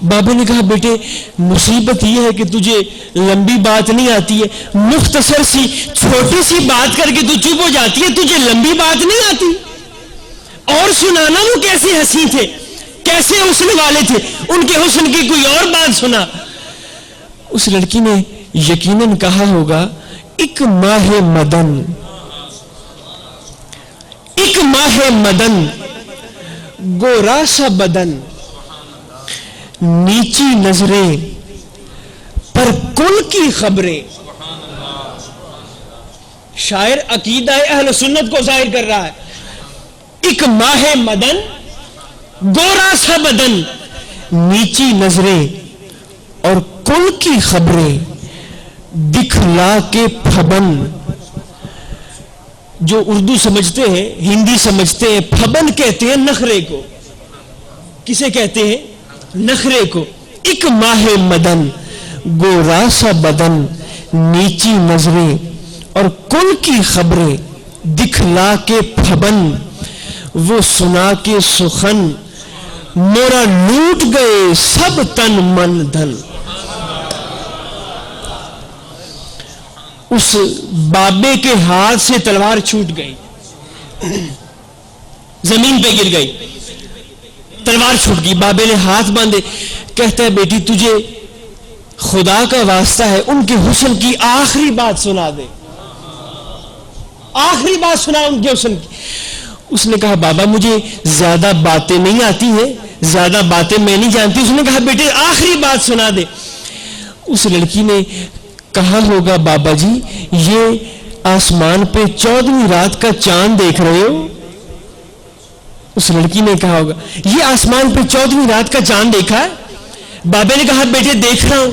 بابا نے کہا بیٹے مصیبت یہ ہے کہ تجھے لمبی بات نہیں آتی ہے، مختصر سی چھوٹی سی بات کر کے تو چپ ہو جاتی ہے، تجھے لمبی بات نہیں آتی، اور سنانا وہ کیسے حسین تھے، کیسے حسن والے تھے، ان کے حسن کی کوئی اور بات سنا۔ اس لڑکی نے یقیناً کہا ہوگا ایک ماہ مدن، ایک ماہ مدن گورا سا بدن، نیچی نظریں پر کل کی خبریں۔ شاعر عقیدہ اہل سنت کو ظاہر کر رہا ہے، ایک ماہ مدن گورا سا بدن، نیچی نظریں اور کل کی خبریں، دکھلا کے پھبن۔ جو اردو سمجھتے ہیں ہندی سمجھتے ہیں، پھبن کہتے ہیں نخرے کو، کسے کہتے ہیں؟ نخرے کو۔ ایک ماہ مدن گورا سا بدن، نیچی نظریں اور کل کی خبریں، دکھلا کے پھبن، وہ سنا کے سخن، مورا لوٹ گئے سب تن من دھن۔ اس بابے کے ہاتھ سے تلوار چھوٹ گئی، زمین پہ گر گئی، تلوار چھوٹ گئی، بابے نے ہاتھ باندھے، کہتا ہے بیٹی تجھے خدا کا واسطہ ہے ان کے حسن کی آخری بات سنا دے، آخری بات سنا ان کے حسن کی۔ اس نے کہا بابا مجھے زیادہ باتیں نہیں آتی ہیں، زیادہ باتیں میں نہیں جانتی۔ اس نے کہا بیٹے آخری بات سنا دے۔ اس لڑکی نے کہا ہوگا بابا جی یہ آسمان پہ 14ویں رات کا چاند دیکھ رہے ہو؟ اس لڑکی نے کہا ہوگا یہ آسمان پہ 14ویں رات کا چاند دیکھا ہے؟ بابے نے کہا بیٹے دیکھ رہا ہوں۔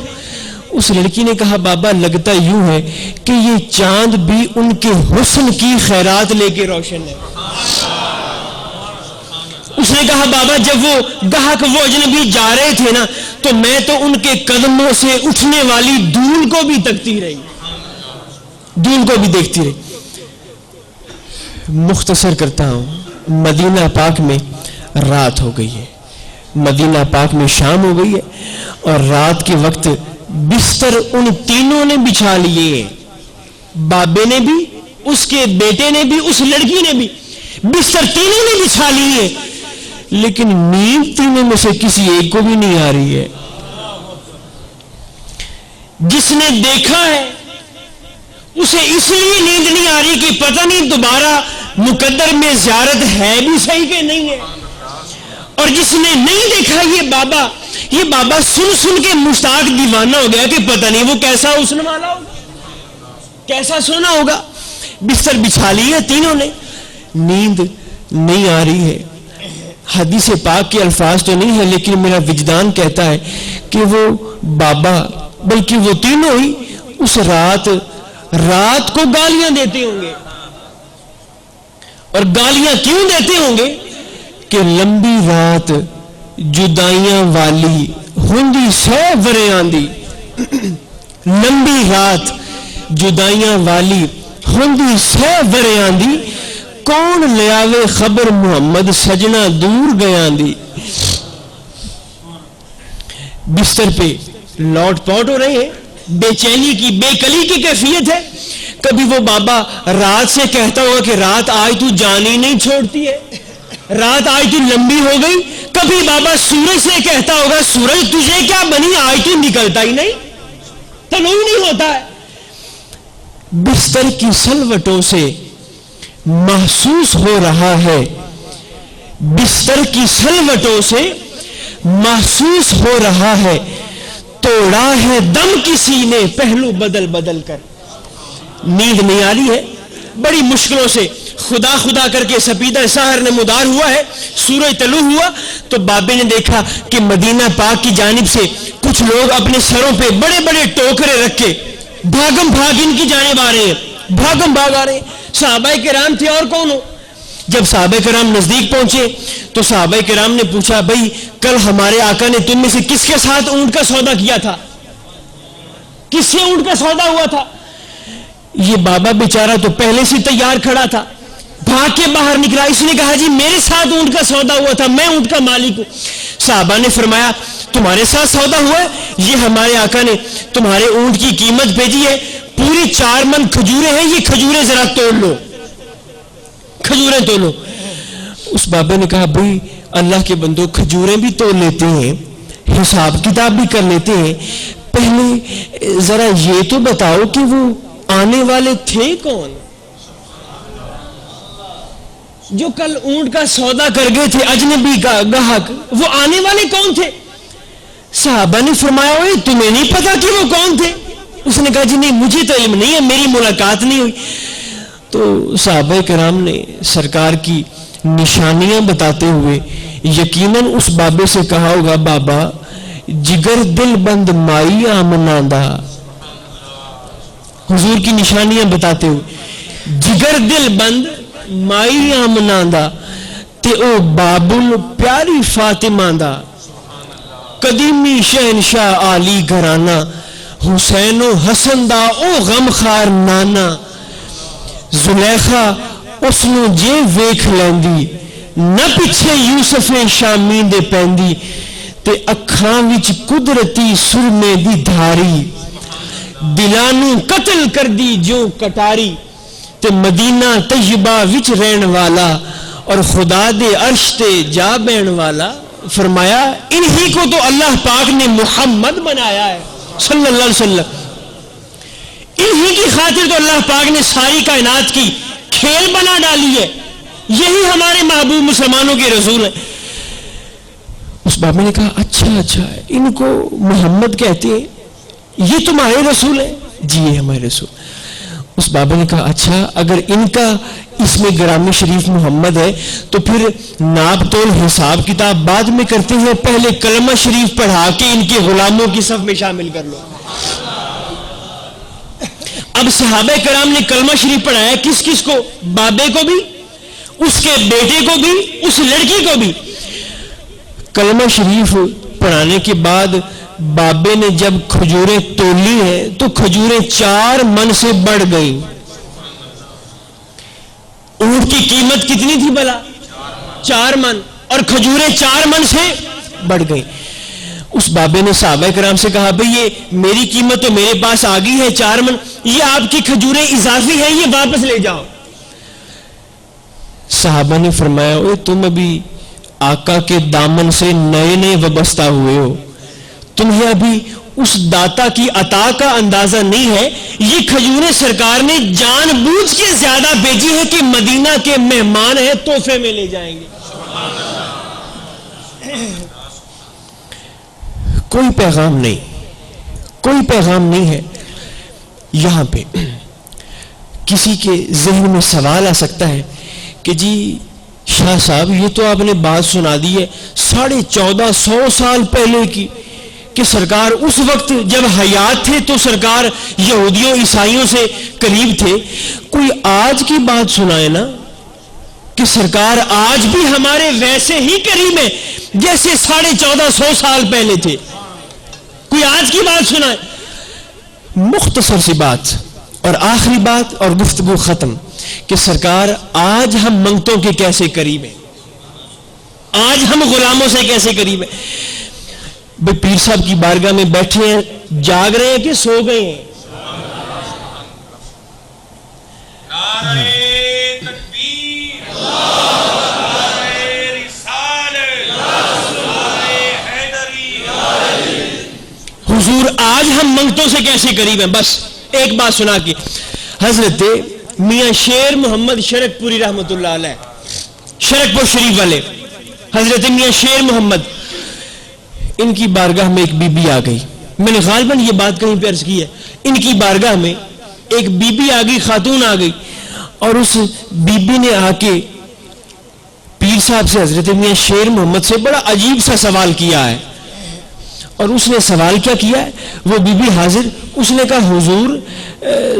اس لڑکی نے کہا بابا لگتا یوں ہے کہ یہ چاند بھی ان کے حسن کی خیرات لے کے روشن ہے۔ اس نے کہا بابا جب وہ گاہک وہ اجنبی جا رہے تھے نا تو میں تو ان کے قدموں سے اٹھنے والی دھول کو بھی تکتی رہی، دھول کو بھی دیکھتی رہی۔ مختصر کرتا ہوں، مدینہ پاک میں رات ہو گئی ہے، مدینہ پاک میں شام ہو گئی ہے، اور رات کے وقت بستر ان تینوں نے بچھا لیے، بابے نے بھی، اس کے بیٹے نے بھی، اس لڑکی نے بھی، بستر تینوں نے بچھا لیے، لیکن نیند تینوں میں سے کسی ایک کو بھی نہیں آ رہی ہے۔ جس نے دیکھا ہے اسے اس لیے نیند نہیں آ رہی کہ پتہ نہیں دوبارہ مقدر میں زیارت ہے بھی صحیح کہ نہیں ہے، اور جس نے نہیں دیکھا یہ بابا سن سن کے مشتاق دیوانہ ہو گیا کہ پتہ نہیں وہ کیسا حسن والا ہوگا، کیسا سونا ہوگا۔ بستر بچھا لی ہے تینوں نے، نیند نہیں آ رہی ہے۔ حدیث پاک کے الفاظ تو نہیں ہے لیکن میرا وجدان کہتا ہے کہ وہ بابا بلکہ وہ تینوں ہی اس رات کو گالیاں دیتے ہوں گے، اور گالیاں کیوں دیتے ہوں گے کہ لمبی رات جدائیاں والی ہوندی سو وریاں دی، لمبی رات جدائیاں والی ہوندی سو وریاں دی، کون لے آوے خبر محمد سجنا دور گیاں دی. بستر پہ لوٹ پوٹ ہو رہے ہیں, بے چینی کی بے کلی کی کیفیت ہے. کبھی وہ بابا رات سے کہتا ہوگا کہ رات آج تو جان ہی نہیں چھوڑتی ہے, رات آج تو لمبی ہو گئی. کبھی بابا سورج سے کہتا ہوگا سورج تجھے کیا بنی آج تو نکلتا ہی نہیں, طلوع نہیں ہوتا ہے. بستر کی سلوٹوں سے محسوس ہو رہا ہے, بستر کی سلوٹوں سے محسوس ہو رہا ہے, توڑا ہے دم کسی نے پہلو بدل بدل کر. نیند نہیں آ رہی ہے, بڑی مشکلوں سے خدا خدا کر کے سپیدہ سحر نے مدار ہوا ہے, سورج طلوع ہوا تو بابے نے دیکھا کہ مدینہ پاک کی جانب سے کچھ لوگ اپنے سروں پہ بڑے بڑے ٹوکرے رکھ کے بھاگم بھاگ ان کی جانب آ رہے ہیں, بھاگم بھاگ آ رہے ہیں. صحابہ کرام تھے اور کون ہو. جب صحابہ کرام نزدیک پہنچے تو صحابہ کرام نے پوچھا بھائی کل ہمارے آقا نے تم میں سے کس کے ساتھ اونٹ کا سودا کیا تھا, کس سے اونٹ کا سودا ہوا تھا. یہ بابا بیچارہ تو پہلے سے تیار کھڑا تھا, بھاگ کے باہر نکلا. اس نے کہا جی میرے ساتھ اونٹ کا سودا ہوا تھا, میں اونٹ کا مالک ہوں. صحابہ نے فرمایا تمہارے ساتھ سودا ہوا ہے, یہ ہمارے آقا نے تمہارے اونٹ کی قیمت بھیجی ہے, پوری 4 من کھجوریں ہیں, یہ کھجوریں ذرا توڑ لو, کھجوریں توڑ لو. اس بابے نے کہا بھائی اللہ کے بندو کھجوریں بھی توڑ لیتے ہیں, حساب کتاب بھی کر لیتے ہیں, پہلے ذرا یہ تو بتاؤ کہ وہ آنے والے تھے کون جو کل اونٹ کا سودا کر گئے تھے, اجنبی کا گاہک, وہ آنے والے کون تھے. صحابہ نے فرمایا اوئے تمہیں نہیں پتا کہ وہ کون تھے. اس نے کہا جی نہیں مجھے تو علم نہیں ہے, میری ملاقات نہیں ہوئی. تو صحابہ کرام نے سرکار کی نشانیاں بتاتے ہوئے یقیناً اس بابے سے کہا ہوگا بابا جگر دل بند مائی آمنا دا, حضور کی نشانیاں بتاتے ہوئے جگر دل بند مائی آمنا دا تے او بابل پیاری فاطمہ دا, قدیمی شہنشاہ عالی گھرانہ حسین و حسن دا او غمخار نانا. زلیخا اس نو جے ویکھ لیندی نہ پیچھے یوسف شامی دے پیندی, تے اکھاں وچ قدرتی سرمے دی دھاری, دلانو قتل کر دی جو کٹاری. تے مدینہ طیبہ وچ رہن والا اور خدا دے عرش تے جا بین والا. فرمایا انہی کو تو اللہ پاک نے محمد بنایا ہے صلی اللہ علیہ وسلم, انہی کی خاطر تو اللہ پاک نے ساری کائنات کی کھیل بنا ڈالی ہے, یہی ہمارے محبوب مسلمانوں کے رسول ہیں. اس بابے نے کہا اچھا ان کو محمد کہتے ہیں, یہ تمہارے رسول ہیں؟ جی یہ ہمارے رسول. اس بابے نے کہا اچھا اگر ان کا اس میں گرامی شریف محمد ہے تو پھر ناپ تول حساب کتاب بعد میں کرتے ہیں, پہلے کلمہ شریف پڑھا کے ان کے غلاموں کی صف میں شامل کر لو. اب صحابہ کرام نے کلمہ شریف پڑھایا کس کس کو, بابے کو بھی, اس کے بیٹے کو بھی, اس لڑکی کو بھی. کلمہ شریف پڑھانے کے بعد بابے نے جب کھجوریں تولی ہیں تو کھجوریں 4 من سے بڑھ گئیں. اونٹ کی قیمت کتنی تھی بلا, 4 من, اور کھجوریں 4 من سے بڑھ گئیں. اس بابے نے صحابہ کرام سے کہا بھئی یہ میری قیمت تو میرے پاس آ گئی ہے 4 من, یہ آپ کی کھجوریں اضافی ہیں, یہ واپس لے جاؤ. صحابہ نے فرمایا اوے تم ابھی آقا کے دامن سے نئے وابستہ ہوئے ہو, تمہیں ابھی اس داتا کی عطا کا اندازہ نہیں ہے. یہ کھجوریں سرکار نے جان بوجھ کے زیادہ بھیجی ہے کہ مدینہ کے مہمان ہیں تحفے میں لے جائیں گے. کوئی پیغام نہیں, کوئی پیغام نہیں ہے. یہاں پہ کسی کے ذہن میں سوال آ سکتا ہے کہ جی شاہ صاحب یہ تو آپ نے بات سنا دی ہے 1450 سال پہلے کی, کہ سرکار اس وقت جب حیات تھے تو سرکار یہودیوں عیسائیوں سے قریب تھے. کوئی آج کی بات سنائے نا کہ سرکار آج بھی ہمارے ویسے ہی قریب ہیں جیسے 1450 سال پہلے تھے. کوئی آج کی بات سنائے. مختصر سی بات اور آخری بات اور گفتگو ختم. کہ سرکار آج ہم منگتوں کے کیسے قریب ہیں, آج ہم غلاموں سے کیسے قریب ہیں. بھئی پیر صاحب کی بارگاہ میں بیٹھے ہیں, جاگ رہے ہیں کہ سو گئے ہیں؟ حضور آج ہم منگتوں سے کیسے قریب ہیں. بس ایک بات سنا کے, حضرت میاں شیر محمد شرک پوری رحمت اللہ علیہ, شرک پور شریف والے حضرت میاں شیر محمد, ان کی بارگاہ میں ایک بی بی آ گئی. میں نے غالباً یہ بات کہیں پہ عرض کی ہے. ان کی بارگاہ میں ایک بی بی آ گئی, خاتون آ گئی, اور اس بی بی نے آ کے پیر صاحب سے, حضرت میاں شیر محمد سے بڑا عجیب سا سوال کیا ہے. اور اس نے سوال کیا کیا ہے, وہ بی بی حاضر, اس نے کہا حضور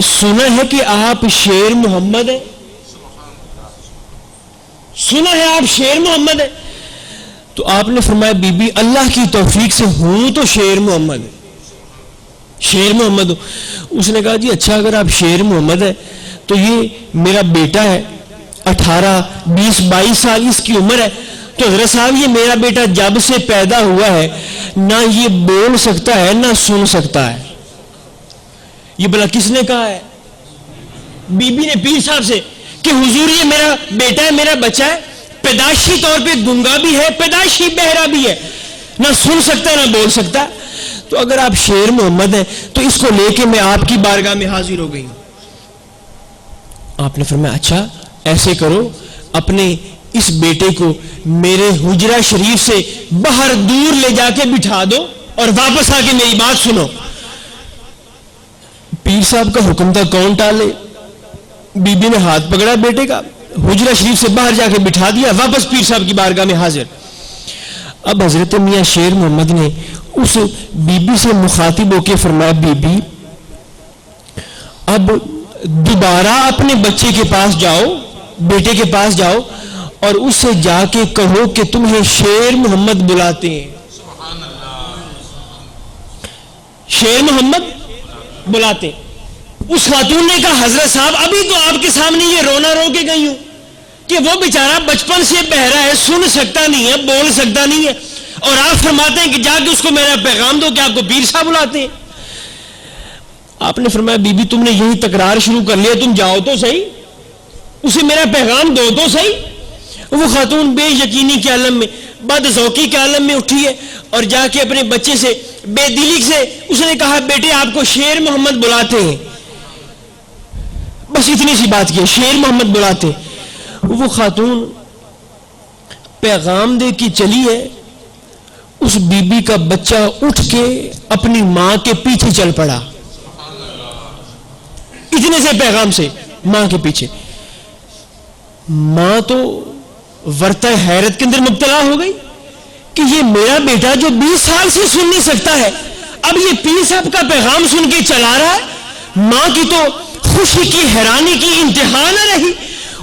سنا ہے کہ آپ شیر محمد ہیں, سنا ہے آپ شیر محمد ہیں. تو آپ نے فرمایا بی بی اللہ کی توفیق سے ہوں تو شیر محمد, شیر محمد ہوں. اس نے کہا جی اچھا, اگر آپ شیر محمد ہیں تو یہ میرا بیٹا ہے, 18 20 22 سال اس کی عمر ہے. تو حضرت صاحب یہ میرا بیٹا جب سے پیدا ہوا ہے نہ یہ بول سکتا ہے نہ سن سکتا ہے. یہ بلا کس نے کہا ہے؟ بی بی نے پیر صاحب سے کہ حضور یہ میرا بیٹا ہے, میرا بچہ ہے, پیدائشی طور پہ گنگا بھی ہے, پیدائشی بہرا بھی ہے, نہ سن سکتا ہے نہ بول سکتا. تو اگر آپ شیر محمد ہیں تو اس کو لے کے میں آپ کی بارگاہ میں حاضر ہو گئی ہوں. آپ نے فرمایا اچھا ایسے کرو, اپنے اس بیٹے کو میرے حجرہ شریف سے باہر دور لے جا کے بٹھا دو اور واپس آ کے میری بات سنو. پیر صاحب کا حکم تھا, کون ٹالے. بی بی نے ہاتھ پکڑا بیٹے کا, حجرہ شریف سے باہر جا کے بٹھا دیا, واپس پیر صاحب کی بارگاہ میں حاضر. اب حضرت میاں شیر محمد نے اس بی بی سے مخاطب ہو کے فرمایا بی بی اب دوبارہ اپنے بچے کے پاس جاؤ, بیٹے کے پاس جاؤ, اور اس سے جا کے کہو کہ تمہیں شیر محمد بلاتے ہیں. شیر محمد بلاتے. اس خاتون نے کہا حضرت صاحب ابھی تو آپ کے سامنے یہ رونا رو کے گئی ہوں کہ وہ بیچارہ بچپن سے بہرا ہے, سن سکتا نہیں ہے, بول سکتا نہیں ہے, اور آپ فرماتے ہیں کہ جا کے اس کو میرا پیغام دو کہ آپ کو پیر صاحب بلاتے ہیں. آپ نے فرمایا بی بی تم نے یہی تکرار شروع کر لیا, تم جاؤ تو صحیح, اسے میرا پیغام دو تو صحیح. وہ خاتون بے یقینی کے عالم میں, بد ذوقی کے عالم میں اٹھی ہے, اور جا کے اپنے بچے سے بے دلی سے اس نے کہا بیٹے آپ کو شیر محمد بلاتے ہیں. بس اتنی سی بات کی, شیر محمد بلاتے. وہ خاتون پیغام دے کی چلی ہے, اس بی بی کا بچہ اٹھ کے اپنی ماں کے پیچھے چل پڑا, اتنے سے پیغام سے ماں کے پیچھے. ماں تو ورطہ حیرت کے اندر مبتلا ہو گئی کہ یہ میرا بیٹا جو 20 سال سے سن نہیں سکتا ہے اب یہ پیر صاحب کا پیغام سن کے چلا رہا ہے. ماں کی تو خوشی کی حیرانی کی انتہا نہ رہی.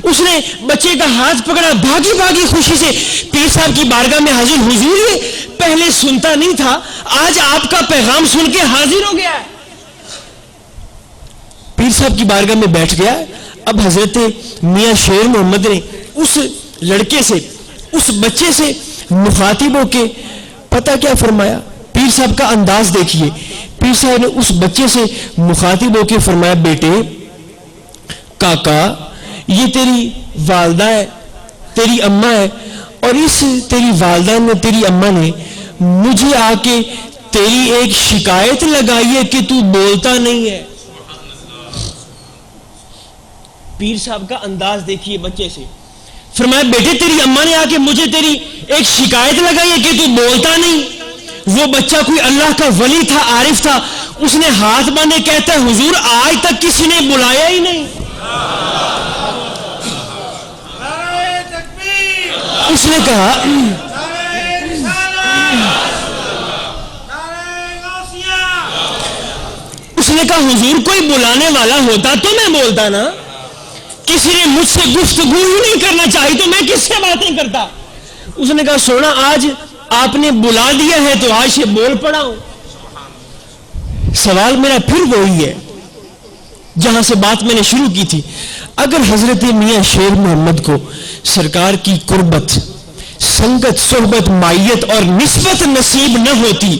اس نے بچے کا ہاتھ پکڑا, بھاگی بھاگی خوشی سے پیر صاحب کی بارگاہ میں حاضر. حضور یہ پہلے سنتا نہیں تھا, آج آپ کا پیغام سن کے حاضر ہو گیا ہے. پیر صاحب کی بارگاہ میں بیٹھ گیا. اب حضرت میاں شیر محمد نے اس لڑکے سے, اس بچے سے مخاطب ہو کے پتہ کیا فرمایا, پیر صاحب کا انداز دیکھیے. پیر صاحب نے اس بچے سے مخاطب ہو کے فرمایا بیٹے کاکا یہ تیری والدہ ہے, تیری اماں ہے, اور اس تیری والدہ نے, تیری اماں نے مجھے آ کے تیری ایک شکایت لگائی ہے کہ تو بولتا نہیں ہے. پیر صاحب کا انداز دیکھیے بچے سے. فرمایا بیٹے تیری اماں نے آ کے مجھے تیری ایک شکایت لگائی ہے کہ تو بولتا نہیں. وہ بچہ کوئی اللہ کا ولی تھا, عارف تھا, اس نے ہاتھ باندھے کہتا ہے حضور آج تک کسی نے بلایا ہی نہیں. اس نے کہا حضور کوئی بلانے والا ہوتا تو میں بولتا نا, کسی نے مجھ سے گفتگو ہی نہیں کرنا چاہی تو میں کس سے باتیں کرتا. اس نے کہا سونا آج آپ نے بلا دیا ہے تو آج سے بول پڑا ہوں. سوال میرا پھر وہی ہے جہاں سے بات میں نے شروع کی تھی. اگر حضرت میاں شیر محمد کو سرکار کی قربت، سنگت، صحبت، معیت اور نسبت نصیب نہ ہوتی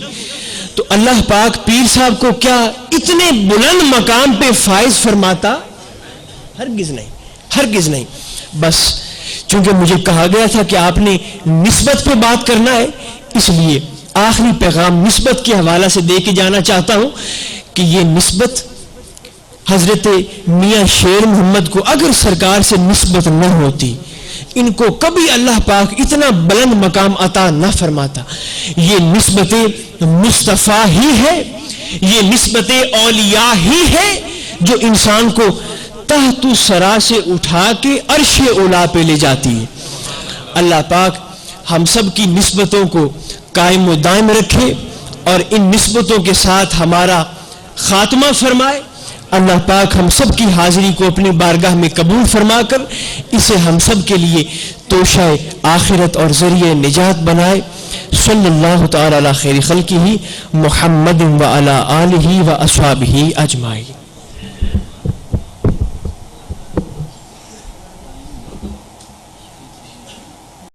تو اللہ پاک پیر صاحب کو کیا اتنے بلند مقام پہ فائز فرماتا؟ ہرگز نہیں، ہرگز نہیں۔ بس چونکہ مجھے کہا گیا تھا کہ آپ نے نسبت پہ بات کرنا ہے، اس لیے آخری پیغام نسبت کے حوالے سے دے کے جانا چاہتا ہوں کہ یہ نسبت حضرت میاں شیر محمد کو اگر سرکار سے نسبت نہ ہوتی، ان کو کبھی اللہ پاک اتنا بلند مقام عطا نہ فرماتا۔ یہ نسبت مصطفیٰ ہی ہے، یہ نسبت اولیاء ہی ہے جو انسان کو تحت سرا سے اٹھا کے عرش اولا پہ لے جاتی ہے۔ اللہ پاک ہم سب کی نسبتوں کو قائم و دائم رکھے اور ان نسبتوں کے ساتھ ہمارا خاتمہ فرمائے۔ اللہ پاک ہم سب کی حاضری کو اپنی بارگاہ میں قبول فرما کر اسے ہم سب کے لیے توشہ آخرت اور ذریعہ نجات بنائے۔ صلی اللہ تعالی علی خیر خلقہ محمد و علی آلہ و اصحابہ اجمعین۔